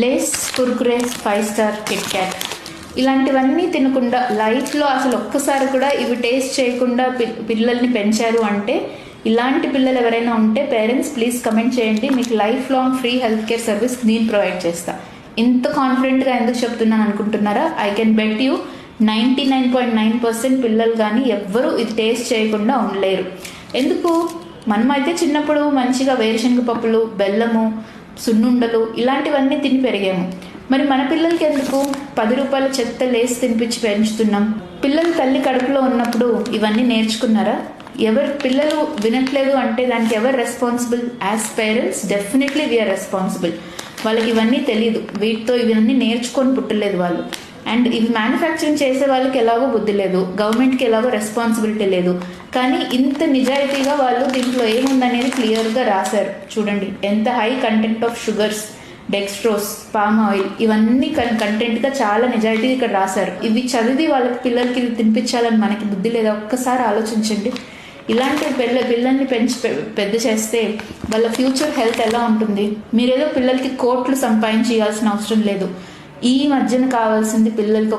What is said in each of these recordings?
Lay's, Kurkure, 5 star, Kit Kat ఇలాంటివన్నీ తినకుండా లైఫ్లో అసలు ఒక్కసారి కూడా ఇవి టేస్ట్ చేయకుండా పిల్లల్ని పెంచారు అంటే, ఇలాంటి పిల్లలు ఎవరైనా ఉంటే పేరెంట్స్ ప్లీజ్ కమెంట్ చేయండి. మీకు life long free health care service నేను ప్రొవైడ్ చేస్తా. ఇంత కాన్ఫిడెంట్గా ఎందుకు చెప్తున్నాను అనుకుంటున్నారా? ఐ కెన్ బెట్ యూ 99.9% పిల్లలు కానీ ఎవ్వరూ ఇది టేస్ట్ చేయకుండా ఉండలేరు. ఎందుకు? మనమైతే చిన్నప్పుడు మంచిగా వేరుశనగ పప్పులు, బెల్లము, సున్నుండలు ఇలాంటివన్నీ తిని పెరిగాము. మరి మన పిల్లలకి ఎందుకు 10 రూపాయల చెత్త లేసి తినిపించి పెంచుతున్నాం? పిల్లలు తల్లి కడుపులో ఉన్నప్పుడు ఇవన్నీ నేర్చుకున్నారా? ఎవరు పిల్లలు వినట్లేదు అంటే దానికి ఎవరు responsible? As parents definitely we are responsible. వాళ్ళకి ఇవన్నీ తెలీదు, వీటితో ఇవన్నీ నేర్చుకొని పుట్టలేదు వాళ్ళు. అండ్ ఇవి మ్యానుఫ్యాక్చరింగ్ చేసే వాళ్ళకి ఎలాగో బుద్ధి లేదు, గవర్నమెంట్కి ఎలాగో రెస్పాన్సిబిలిటీ లేదు. కానీ ఇంత నిజాయితీగా వాళ్ళు దీంట్లో ఏముందనేది క్లియర్గా రాశారు. చూడండి ఎంత high content of sugars, dextrose, palm oil ఇవన్నీ కంటెంట్గా చాలా నిజాయితీగా ఇక్కడ రాశారు. ఇవి చదివి వాళ్ళకి పిల్లలకి ఇది తినిపించాలని మనకి బుద్ధి లేదా? ఒక్కసారి ఆలోచించండి. ఇలాంటి పిల్లల్ని పెంచి పెద్ద చేస్తే వాళ్ళ ఫ్యూచర్ హెల్త్ ఎలా ఉంటుంది? మీరేదో పిల్లలకి కోట్లు సంపాదించి ఇవ్వాల్సిన అవసరం లేదు. ఈ మధ్యన కావాల్సింది పిల్లలకి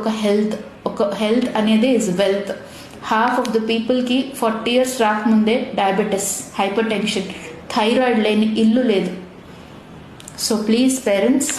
ఒక హెల్త్ అనేది is wealth. Half of the పీపుల్కి 40 years రాకముందే డయాబెటీస్, హైపర్ టెన్షన్, థైరాయిడ్ లేని ఇల్లు లేదు. So please parents